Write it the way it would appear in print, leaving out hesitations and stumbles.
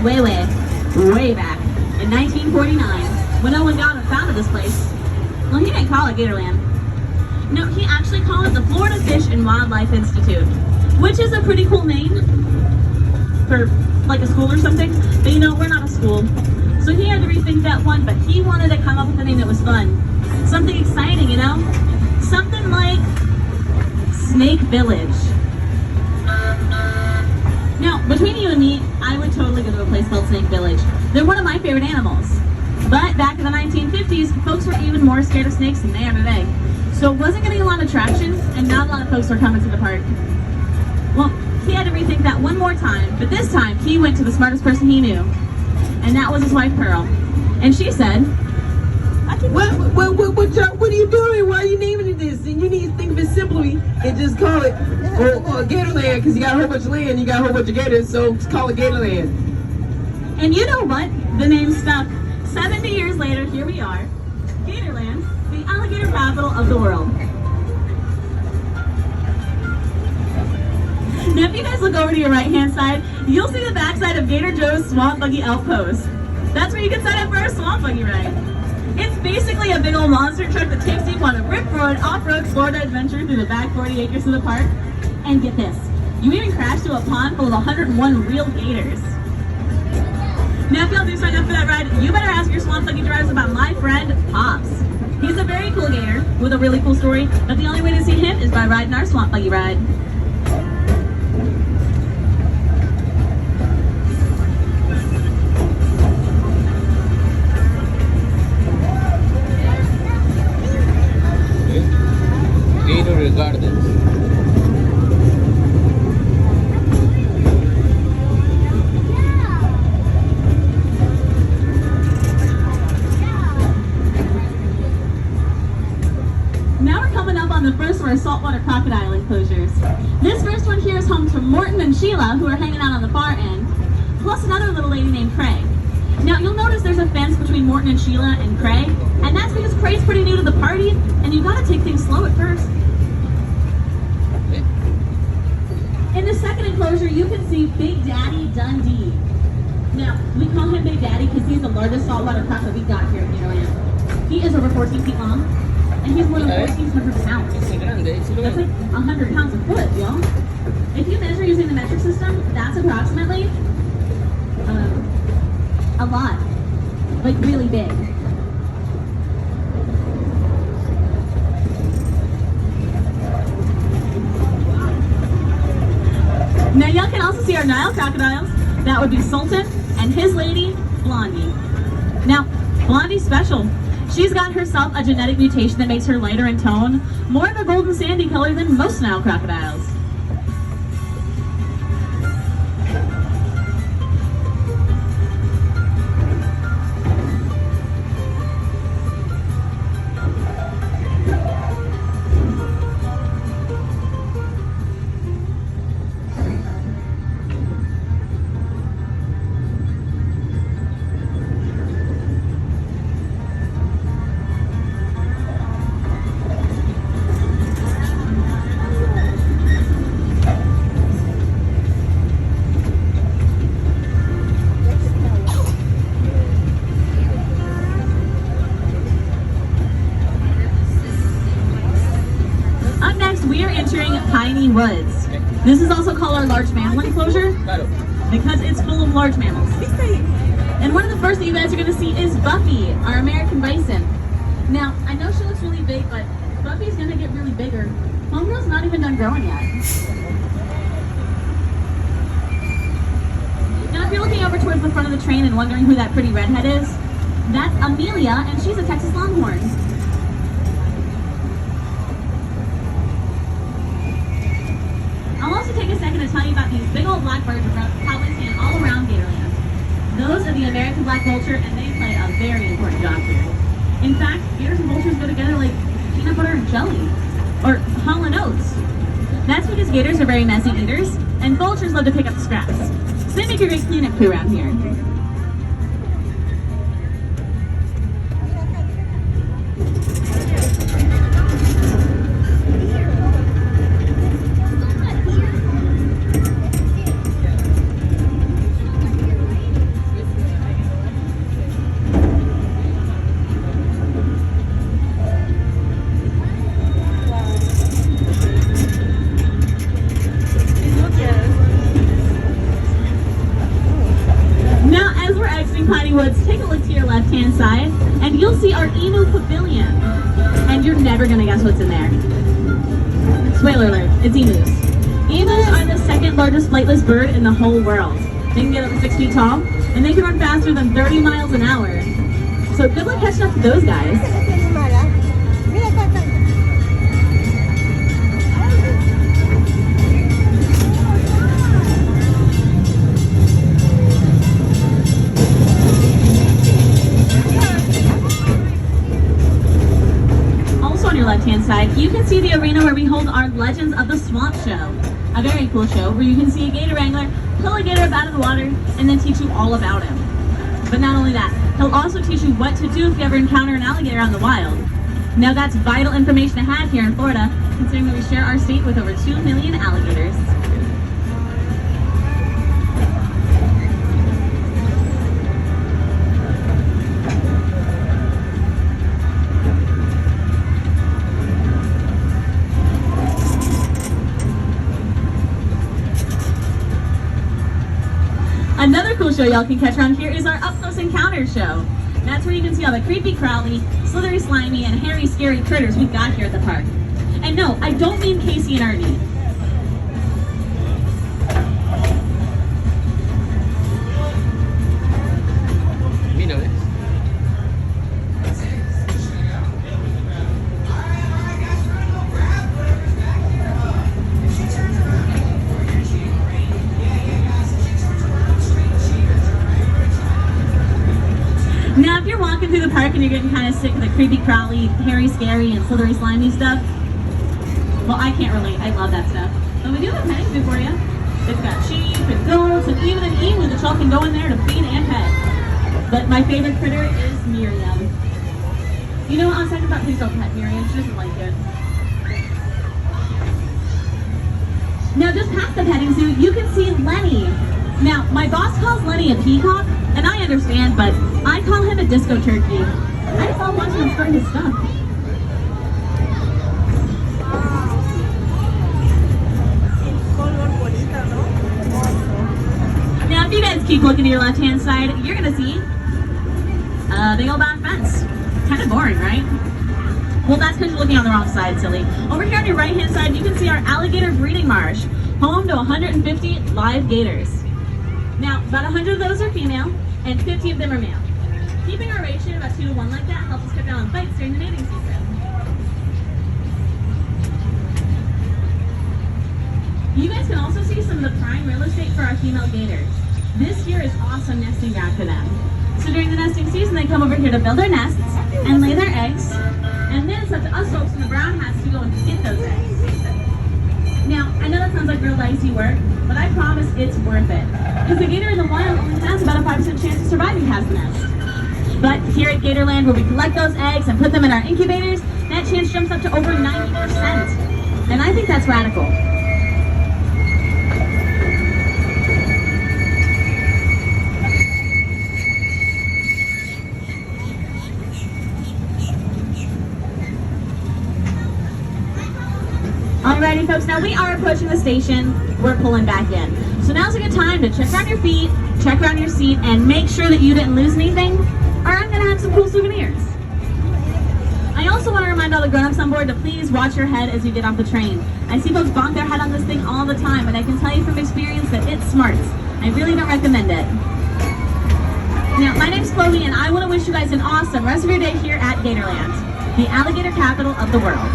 way back in 1949, when Owen Goddard founded this place, well, he didn't call it Gatorland. No, he actually called it the Florida Fish and Wildlife Institute, which is a pretty cool name for like a school or something, but you know, we're not a school. So he had to rethink that one, but he wanted to come up with a name that was fun. Something exciting, you know? Something like Snake Village. Now, between you and me, I would totally go to a place called Snake Village. They're one of my favorite animals. But back in the 1950s, folks were even more scared of snakes than they are today. So it wasn't getting a lot of traction, and not a lot of folks were coming to the park. Well, he had to rethink that one more time, but this time he went to the smartest person he knew, and that was his wife, Pearl. And she said, what are you doing? Why are you naming it this? And you need to think of it simply and just call it Gatorland, because you got a whole bunch of land, you got a whole bunch of gators, so just call it Gatorland. And you know what? The name stuck. 70 years later, here we are. Gatorland, the alligator capital of the world. Now if you guys look over to your right-hand side, you'll see the backside of Gator Joe's Swamp Buggy Outpost. That's where you can sign up for our Swamp Buggy ride. It's basically a big old monster truck that takes you on a rip-roared off-road Florida adventure through the back 40 acres of the park. And get this, you even crash to a pond full of 101 real gators. Now if y'all do sign up for that ride, you better ask your Swamp Buggy drivers about my friend, Pops. He's a very cool gator with a really cool story, but the only way to see him is by riding our Swamp Buggy ride. Gator Gardens. Now we're coming up on the first of our saltwater crocodile enclosures. This first one here is home to Morton and Sheila, who are hanging out on the far end, plus another little lady named Craig. Now you'll notice there's a fence between Morton and Sheila and Craig, and that's because Craig's pretty new to the party, and you gotta take things slow at first. In the second enclosure, you can see Big Daddy Dundee. Now, we call him Big Daddy because he's the largest saltwater crocodile we've got here at Gatorland. He is over 14 feet long, and he's more than 1,400 pounds. That's like 100 pounds a foot, y'all. If you measure using the metric system, that's approximately a lot. Like really big. Now y'all can also see our Nile crocodiles. That would be Sultan and his lady, Blondie. Now, Blondie's special. She's got herself a genetic mutation that makes her lighter in tone, more of a golden sandy color than most Nile crocodiles. We are entering Piney Woods. This is also called our large mammal enclosure because it's full of large mammals. And one of the first that you guys are going to see is Buffy, our American bison. Now, I know she looks really big, but Buffy's going to get really bigger. Homegirl's not even done growing yet. Now, if you're looking over towards the front of the train and wondering who that pretty redhead is, that's Amelia, and she's a Texas Longhorn. I'll also take a second to tell you about these big old black birds that probably seen all around Gatorland. Those are the American black vulture, and they play a very important job here. In fact, gators and vultures go together like peanut butter and jelly, or Hall & Oates. That's because gators are very messy eaters, and vultures love to pick up the scraps. So they make a great cleanup crew around here. leaving Piney Woods, take a look to your left-hand side, and you'll see our Emu Pavilion. And you're never gonna guess what's in there. Spoiler alert, it's emus. Emus are the second largest flightless bird in the whole world. They can get up to 6 feet tall, and they can run faster than 30 miles an hour. So good luck catching up to those guys. On your left-hand side, you can see the arena where we hold our Legends of the Swamp show. A very cool show where you can see a gator wrangler pull a gator up out of the water and then teach you all about him. But not only that, he'll also teach you what to do if you ever encounter an alligator out in the wild. Now that's vital information to have here in Florida, considering that we share our state with over 2 million alligators. Another cool show y'all can catch around here is our Up Close Encounters show. That's where you can see all the creepy, crawly, slithery, slimy, and hairy, scary critters we've got here at the park. And no, I don't mean Casey and Ernie. We know this. Now, if you're walking through the park and you're getting kind of sick of the creepy, crawly, hairy, scary, and slithery, slimy stuff, well, I can't relate. I love that stuff. But we do have a petting zoo for you. It's got sheep and goats and even an emu that y'all can go in there to feed and pet. But my favorite critter is Miriam. You know what? On second thought, please don't pet Miriam. She doesn't like it. Now, just past the petting zoo, you can see Lenny. Now, my boss calls Lenny a peacock, and I understand, but I call him a disco turkey. I just love watching him stir his stuff. Now, if you guys keep looking to your left-hand side, you're gonna see a big old back fence. Kind of boring, right? Well, that's because you're looking on the wrong side, silly. Over here on your right-hand side, you can see our alligator breeding marsh, home to 150 live gators. Now, about 100 of those are female, and 50 of them are male. Keeping our ratio about 2 to 1 like that helps us cut down on fights during the mating season. You guys can also see some of the prime real estate for our female gators. This here is awesome nesting ground for them. So during the nesting season, they come over here to build their nests and lay their eggs, and then it's up to us folks in the brown hats to go and get those eggs. Now, I know that sounds like real dicey work, but I promise it's worth it. Because the gator in the wild only has about a 5% chance of surviving past the nest. But here at Gatorland, where we collect those eggs and put them in our incubators, that chance jumps up to over 90%. And I think that's radical. Alrighty folks, now we are approaching the station. We're pulling back in. So now's a good time to check around your feet, check around your seat, and make sure that you didn't lose anything, or I'm gonna have some cool souvenirs. I also want to remind all the grown-ups on board to please watch your head as you get off the train. I see folks bonk their head on this thing all the time, and I can tell you from experience that it smarts. I really don't recommend it. Now, my name's Chloe, and I want to wish you guys an awesome rest of your day here at Gatorland, the alligator capital of the world.